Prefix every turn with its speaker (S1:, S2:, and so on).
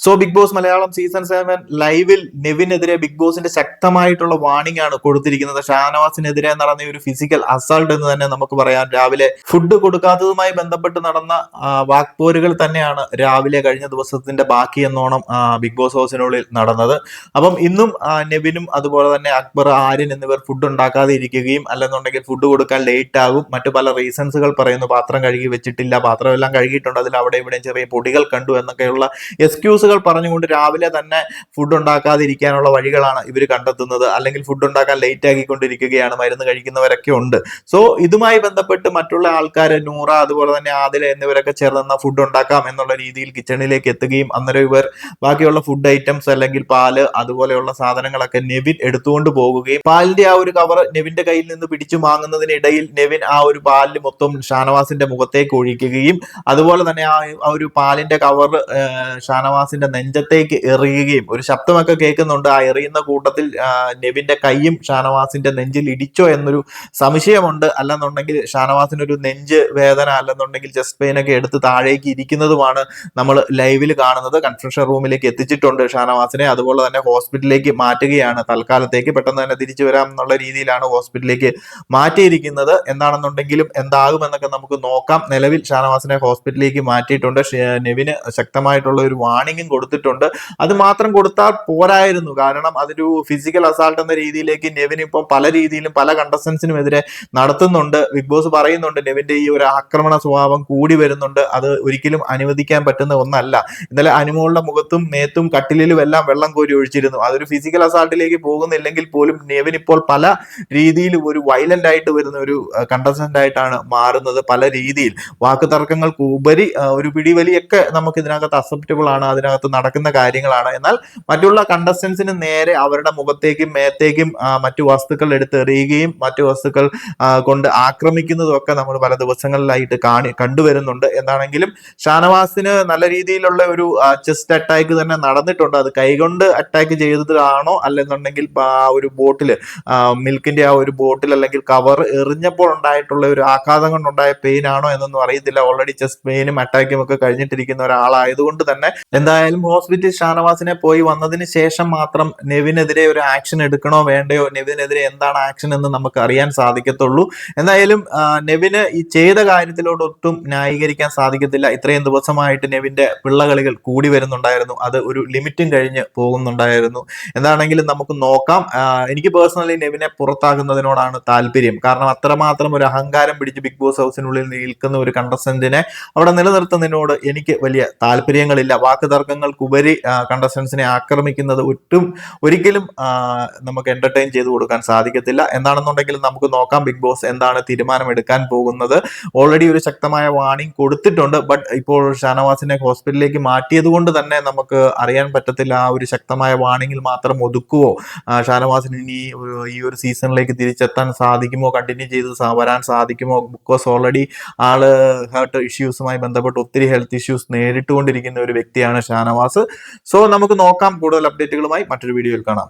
S1: So Bigg Boss Malayalam season 7 ലൈവിൽ നെവിനെതിരെ big ബോസിന്റെ ശക്തമായിട്ടുള്ള വാർണിംഗ് ആണ് കൊടുത്തിരിക്കുന്നത്. ഷാനവാസിനെതിരെ നടന്ന ഒരു ഫിസിക്കൽ അസാൾട്ട് എന്ന് തന്നെ നമുക്ക് പറയാം. രാവിലെ ഫുഡ് കൊടുക്കാത്തതുമായി ബന്ധപ്പെട്ട് നടന്ന വാക്പോരുകൾ തന്നെയാണ് രാവിലെ കഴിഞ്ഞ ദിവസത്തിന്റെ ബാക്കി എന്നോണം ബിഗ് ബോസ് ഹൗസിനുള്ളിൽ നടന്നത്. അപ്പം ഇന്നും നെവിനും അതുപോലെ തന്നെ അക്ബർ, ആര്യൻ എന്നിവർ ഫുഡ് ഉണ്ടാക്കാതെ ഇരിക്കുകയും അല്ലെന്നുണ്ടെങ്കിൽ ഫുഡ് കൊടുക്കാൻ ലേറ്റ് ആകും, മറ്റു പല റീസൺസുകൾ പറയുന്നു. പാത്രം കഴുകി വെച്ചിട്ടില്ല, പാത്രം എല്ലാം കഴുകിയിട്ടുണ്ട്, അതിൽ അവിടെ ഇവിടെ ചെറിയ പൊടികൾ കണ്ടു എന്നൊക്കെയുള്ള എക്സ്ക്യൂസുകൾ പറഞ്ഞുകൊണ്ട് രാവിലെ തന്നെ ഫുഡ് ഉണ്ടാക്കാതിരിക്കാനുള്ള വഴികളാണ് ഇവർ കണ്ടെത്തുന്നത്. അല്ലെങ്കിൽ ഫുഡ് ഉണ്ടാക്കാൻ ലേറ്റ് ആക്കിക്കൊണ്ടിരിക്കുകയാണ്, മരുന്ന് കഴിക്കുന്നവരൊക്കെ ഉണ്ട്. സോ ഇതുമായി ബന്ധപ്പെട്ട് മറ്റുള്ള ആൾക്കാർ, നൂറ അതുപോലെ തന്നെ ആദില എന്നിവരൊക്കെ ചേർന്ന ഫുഡ് ഉണ്ടാക്കാം എന്നുള്ള രീതിയിൽ കിച്ചണിലേക്ക് എത്തുകയും അന്നേരം ഇവർ ബാക്കിയുള്ള ഫുഡ് ഐറ്റംസ് അല്ലെങ്കിൽ പാല് അതുപോലെയുള്ള സാധനങ്ങളൊക്കെ നെവിൻ എടുത്തുകൊണ്ട് പോകുകയും പാലിന്റെ ആ ഒരു കവർ നെവിന്റെ കയ്യിൽ നിന്ന് പിടിച്ചു വാങ്ങുന്നതിനിടയിൽ നെവിൻ ആ ഒരു പാലിൽ മൊത്തം ഷാനവാസിന്റെ മുഖത്തേക്ക് ഒഴിക്കുകയും അതുപോലെ തന്നെ ആ ഒരു പാലിന്റെ കവർ ഷാനവാസിന്റെ നെഞ്ചത്തേക്ക് എറിയുകയും ഒരു ശബ്ദമൊക്കെ കേൾക്കുന്നുണ്ട്. ആ എറിയുന്ന കൂട്ടത്തിൽ നെവിന്റെ കൈയും ഷാനവാസിന്റെ നെഞ്ചിൽ ഇടിച്ചോ എന്നൊരു സംശയമുണ്ട്. അല്ലെന്നുണ്ടെങ്കിൽ ഷാനവാസിനൊരു നെഞ്ച് വേദന അല്ലെന്നുണ്ടെങ്കിൽ ചെസ്റ്റ് പെയിൻ ഒക്കെ എടുത്ത് താഴേക്ക് ഇരിക്കുന്നതുമാണ് നമ്മൾ ലൈവിൽ കാണുന്നത്. കൺഫ്യൂഷൻ റൂമിലേക്ക് എത്തിച്ചിട്ടുണ്ട് ഷാനവാസിനെ. അതുപോലെ തന്നെ ഹോസ്പിറ്റലിലേക്ക് മാറ്റുകയാണ് തൽക്കാലത്തേക്ക്. പെട്ടെന്ന് തന്നെ തിരിച്ചു വരാം എന്നുള്ള രീതിയിലാണ് ഹോസ്പിറ്റലിലേക്ക് മാറ്റിയിരിക്കുന്നത്. എന്താണെന്നുണ്ടെങ്കിലും എന്താകുമെന്നൊക്കെ നമുക്ക് നോക്കാം. നിലവിൽ ഷാനവാസിനെ ഹോസ്പിറ്റലിലേക്ക് മാറ്റിയിട്ടുണ്ട്. നെവിന് ശക്തമായിട്ടുള്ള ഒരു വാർണിംഗും കൊടുത്തിട്ടുണ്ട്. അത് മാത്രം കൊടുത്താൽ പോരായിരുന്നു, കാരണം അതൊരു ഫിസിക്കൽ അസാൾട്ട് എന്ന രീതിയിലേക്ക് നെവിൻ ഇപ്പം പല രീതിയിലും പല കണ്ടസ്റ്റൻസിനും എതിരെ നടത്തുന്നുണ്ട്. ബിഗ് ബോസ് പറയുന്നുണ്ട് നെവിന്റെ ഈ ഒരു ആക്രമണ സ്വഭാവം കൂടി വരുന്നുണ്ട്, അത് ഒരിക്കലും അനുവദിക്കാൻ പറ്റുന്ന ഒന്നല്ല. ഇന്നലെ അനുമോളുടെ മുഖത്തും മേത്തും കട്ടിലിലും എല്ലാം വെള്ളം കോരി ഒഴിച്ചിരുന്നു. അതൊരു ഫിസിക്കൽ അസാൾട്ടിലേക്ക് പോകുന്നില്ലെങ്കിൽ പോലും നെവിൻ ഇപ്പോൾ പല രീതിയിലും ഒരു വയലന്റ് ആയിട്ട് വരുന്ന ഒരു കണ്ടസ്റ്റന്റ് ആയിട്ടാണ് മാറുന്നത്. പല രീതിയിൽ വാക്ക് തർക്കങ്ങൾക്ക് ഉപരി ഒരു പിടിവലിയൊക്കെ നമുക്ക് ഇതിനകത്ത് അക്സെപ്റ്റബിൾ ആണ്, അതിനകത്ത് നടക്കുന്ന കാര്യങ്ങളാണ്. എന്നാൽ മറ്റുള്ള കണ്ടസ്റ്റൻസിന് നേരെ അവരുടെ മുഖത്തേക്കും മേത്തേക്കും മറ്റു വസ്തുക്കൾ എടുത്തെറിയുകയും മറ്റു വസ്തുക്കൾ കൊണ്ട് ആക്രമിക്കുന്നതും ഒക്കെ നമ്മൾ പല ദിവസങ്ങളിലായിട്ട് കണ്ടുവരുന്നുണ്ട്. എന്താണെങ്കിലും ഷാനവാസിന് നല്ല രീതിയിലുള്ള ഒരു ചെസ്റ്റ് അറ്റാക്ക് തന്നെ നടന്നിട്ടുണ്ട്. അത് കൈകൊണ്ട് അറ്റാക്ക് ചെയ്തതാണോ അല്ലെന്നുണ്ടെങ്കിൽ ആ ഒരു ബോട്ടില് മിൽക്കിന്റെ ആ ഒരു ബോട്ടിൽ അല്ലെങ്കിൽ കവർ എറിഞ്ഞപ്പോൾ ഉണ്ടായിട്ടുള്ള ഒരു ആഘാതം കൊണ്ടുണ്ടായ പെയിൻ ആണോ എന്നൊന്നും അറിയത്തില്ല. ഓൾറെഡി ചെസ്റ്റ് പെയിനും അറ്റാക്കും ഒക്കെ കഴിഞ്ഞിട്ടിരിക്കുന്ന ഒരാളായതുകൊണ്ട് തന്നെ എന്തായാലും ഹോസ്പിറ്റൽ ഷാനവാസിനെ പോയി വന്നതിന് ശേഷം മാത്രം നെവിനെതിരെ ഒരു ആക്ഷൻ എടുക്കണോ വേണ്ടയോ, നെവിനെതിരെ എന്താണ് ആക്ഷൻ എന്ന് നമുക്ക് അറിയാൻ സാധിക്കത്തുള്ളൂ. എന്തായാലും നെവിന് ഈ ചെയ്ത കാര്യത്തിലോട് ഒട്ടും ന്യായീകരിക്കാൻ സാധിക്കത്തില്ല. ഇത്രയും ദിവസമായിട്ട് നെവിന്റെ പിള്ളകളികൾ കൂടി വരുന്നുണ്ടായിരുന്നു, അത് ഒരു ലിമിറ്റും കഴിഞ്ഞ് പോകുന്നുണ്ടായിരുന്നു. എന്താണെങ്കിലും നമുക്ക് നോക്കാം. എനിക്ക് പേഴ്സണലി നെവിനെ പുറത്താക്കുന്നതിനോടാണ് താല്പര്യം. കാരണം അത്രമാത്രം ഒരു അഹങ്കാരം പിടിച്ച് ബിഗ് ബോസ് ഹൗസിനുള്ളിൽ നിൽക്കുന്ന ഒരു കണ്ടസ്റ്റന്റിനെ അവിടെ നിലനിർത്തുന്നതിനോട് എനിക്ക് വലിയ താല്പര്യങ്ങളില്ല. വാക്ക് തർക്കങ്ങൾക്കുപരി കണ്ടസ്റ്റൻസിനെ ആക്രമിക്കുന്നത് ഒരിക്കലും നമുക്ക് എന്റർടൈൻ ചെയ്ത് കൊടുക്കാൻ സാധിക്കത്തില്ല. എന്താണെന്നുണ്ടെങ്കിലും നമുക്ക് നോക്കാം ബിഗ് ബോസ് എന്താണ് തീരുമാനം എടുക്കാൻ പോകുന്നത്. ഓൾറെഡി ഒരു ശക്തമായ വാർണിംഗ് കൊടുത്തിട്ടുണ്ട്. ബട്ട് ഇപ്പോൾ ഷാനവാസിനെ ഹോസ്പിറ്റലിലേക്ക് മാറ്റിയത് കൊണ്ട് തന്നെ നമുക്ക് അറിയാൻ പറ്റത്തില്ല ആ ഒരു ശക്തമായ വാർണിംഗിൽ മാത്രം ഒതുക്കുവോ, ഷാനവാസിന് ഇനി ഈ ഒരു സീസണിലേക്ക് തിരിച്ചെത്താൻ സാധിക്കുമോ, കണ്ടിന്യൂ ചെയ്ത് വരാൻ സാധിക്കുമോ. ബിക്കോസ് ഓൾറെഡി ആള് ഹേർട്ട് ഇഷ്യൂസുമായി ബന്ധപ്പെട്ട് ഒത്തിരി ഹെൽത്ത് ഇഷ്യൂസ് നേരിട്ടുകൊണ്ടിരിക്കുന്ന ഒരു വ്യക്തിയാണ് ഷാനവാസ്. സോ നമുക്ക് നോക്കാം. കൂടുതൽ അപ്ഡേറ്റുകളുമായി മറ്റൊരു വീഡിയോയിൽ കാണാം.